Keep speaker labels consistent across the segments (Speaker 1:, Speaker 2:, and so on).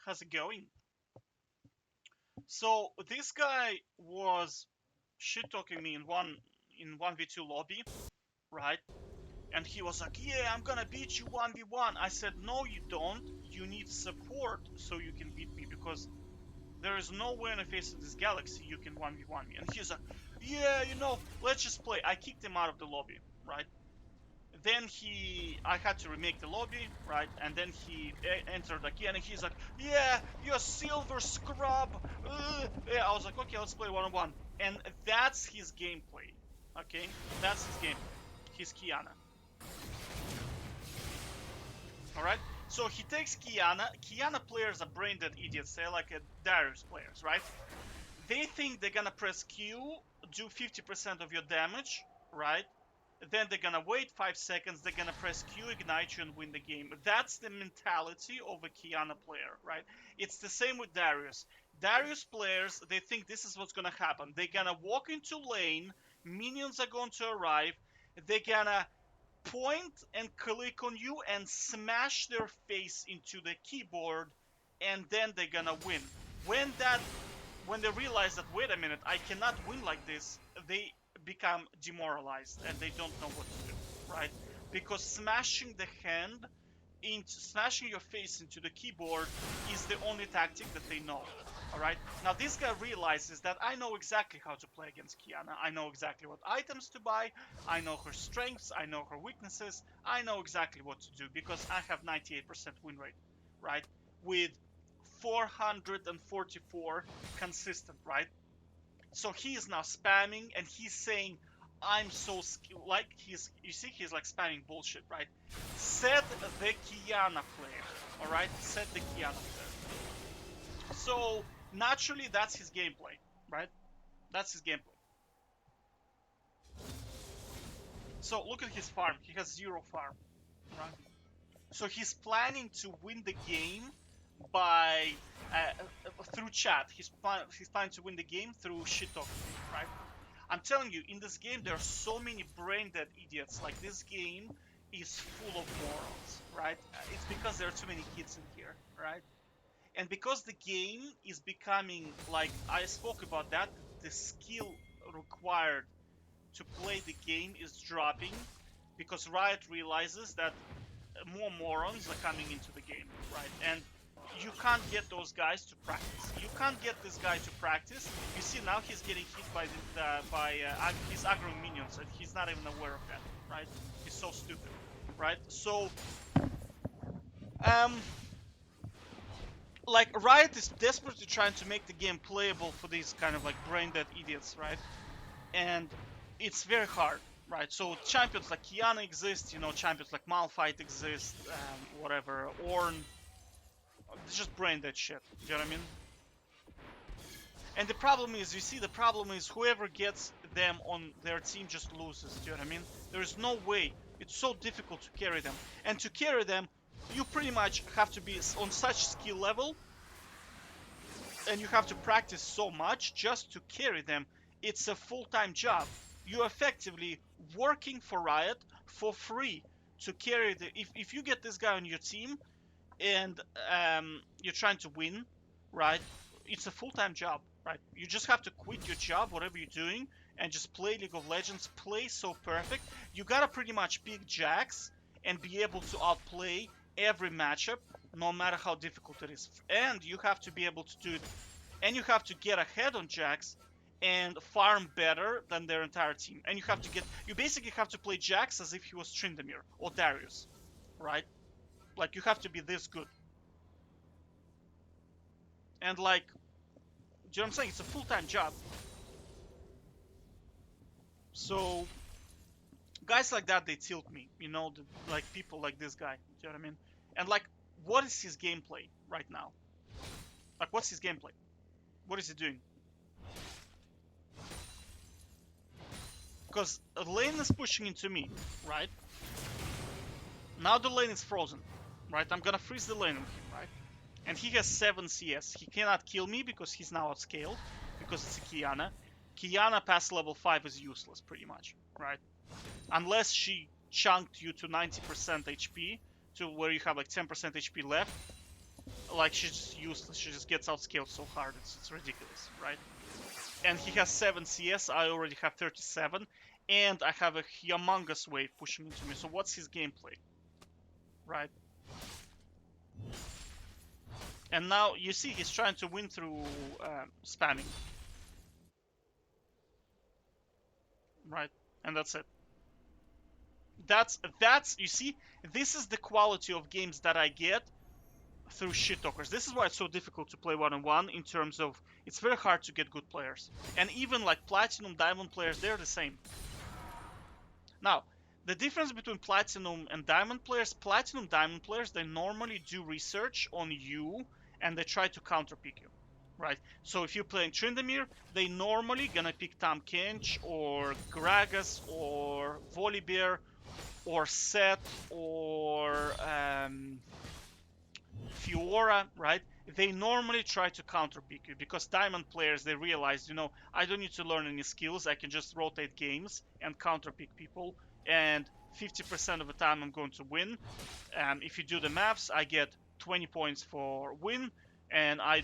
Speaker 1: how's it going? So this guy was shit talking me in 1v2 lobby, right? And he was like, "Yeah, I'm gonna beat you 1v1." I said, "No, you don't. You need support so you can beat me because there is no way in the face of this galaxy you can 1v1 me." And he's like, "Yeah, let's just play." I kicked him out of the lobby, right? Then I had to remake the lobby, right? And then he entered again, and he's like, "Yeah, you're silver scrub." Yeah, I was like, "Okay, let's play 1-on-1." And that's his gameplay. Okay, that's his gameplay. He's Kiana. All right. So he takes Kiana. Kiana players are brain dead idiots. They're like Darius players, right? They think they're gonna press Q, do 50% of your damage, right? Then they're gonna wait 5 seconds, they're gonna press Q, ignite you, and win the game. That's the mentality of a Kiana player, right? It's the same with Darius. Darius players, they think this is what's gonna happen. They're gonna walk into lane, minions are going to arrive, they're gonna point and click on you and smash their face into the keyboard, and then they're gonna win. When that when they realize that, wait a minute, I cannot win like this, they become demoralized and they don't know what to do, right? Because smashing your face into the keyboard is the only tactic that they know. All right. Now this guy realizes that I know exactly how to play against Kiana. I know exactly what items to buy. I know her strengths. I know her weaknesses. I know exactly what to do because I have 98% win rate, right? With 444 consistent, right? So he is now spamming and he's saying, "I'm so skilled." Like he's like spamming bullshit, right? Set the Kiana player, all right? Set the Kiana player. So naturally, that's his gameplay, right? That's his gameplay. So look at his farm. He has 0 farm, right? So he's planning to win the game by through chat. He's planning to win the game through shit talking, right? I'm telling you, in this game there are so many brain dead idiots. Like this game is full of morons, right? It's because there are too many kids in here, right? And because the game is becoming, like I spoke about that, the skill required to play the game is dropping because Riot realizes that more morons are coming into the game, right? And you can't get those guys to practice. You can't get this guy to practice. You see now he's getting hit by his aggro minions, and he's not even aware of that, right? He's so stupid, right? So, um, like Riot is desperately trying to make the game playable for these kind of like brain dead idiots, right? And it's very hard, right? So champions like Kiana exist, champions like Malphite exist, whatever, Ornn. It's just brain dead shit. Do you know what I mean? And the problem is, whoever gets them on their team just loses. Do you know what I mean? There's no way. It's so difficult to carry them. And to carry them, you pretty much have to be on such skill level, and you have to practice so much just to carry them. It's a full-time job. You're effectively working for Riot for free to carry if you get this guy on your team and you're trying to win, right? It's a full-time job, right? You just have to quit your job, whatever you're doing, and just play League of Legends. Play so perfect. You gotta pretty much pick Jax and be able to outplay every matchup, no matter how difficult it is. And you have to be able to do it, and you have to get ahead on Jax and farm better than their entire team. And you basically have to play Jax as if he was Tryndamere or Darius, right? Like you have to be this good. And like, do you know what I'm saying? It's a full-time job. So guys like that, they tilt me, like people like this guy. Do you know what I mean? And like, what is his gameplay right now? Like, what's his gameplay? What is he doing? Because a lane is pushing into me, right? Now the lane is frozen, right? I'm gonna freeze the lane on him, right? And he has 7 CS. He cannot kill me because he's now outscaled, because it's a Kiana. Kiana past level 5 is useless, pretty much, right? Unless she chunked you to 90% HP, to where you have like 10% HP left. like she's just useless. She just gets outscaled so hard. It's ridiculous, right? And he has 7 CS. I already have 37, and I have a humongous wave pushing into me. So what's his gameplay, right? And now you see he's trying to win through spamming, right? And that's it. That's you see, this is the quality of games that I get through shit talkers. This is why it's so difficult to play one-on-one in terms of it's very hard to get good players. And even like platinum diamond players, they're the same. Now, the difference between platinum and diamond players, platinum diamond players, they normally do research on you and they try to counterpick you. Right? So if you're playing Tryndamere, they normally gonna pick Tam Kench or Gragas or Volibear or Set or Fiora, right? They normally try to counterpick you because diamond players, they realize, I don't need to learn any skills. I can just rotate games and counterpick people, and 50% of the time I'm going to win. If you do the maths, I get 20 points for win, and I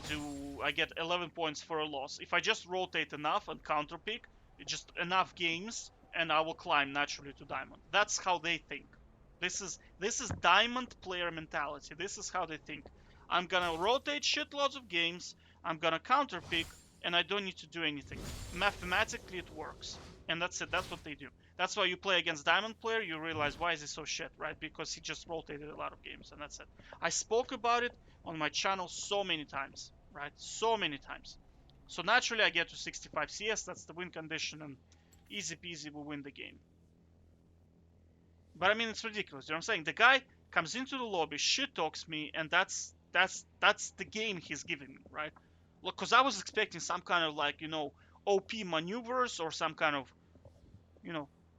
Speaker 1: get 11 points for a loss. If I just rotate enough and counterpick, just enough games, and I will climb naturally to diamond. That's how they think. This is diamond player mentality. This is how they think. I'm gonna rotate shitloads of games. I'm gonna counterpick, and I don't need to do anything. Mathematically, it works, and that's it. That's what they do. That's why you play against diamond player. You realize why is he so shit, right? Because he just rotated a lot of games, and that's it. I spoke about it on my channel so many times, right? So many times. So naturally, I get to 65 CS. That's the win condition, and easy peasy, we win the game. But I mean, it's ridiculous. You know what I'm saying? The guy comes into the lobby, shit talks me, and that's the game he's giving me, right? Look, because I was expecting some kind of like OP maneuvers or some kind of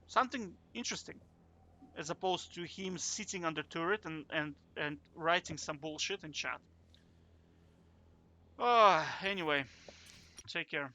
Speaker 1: something interesting, as opposed to him sitting on the turret and writing some bullshit in chat. Oh, anyway, take care.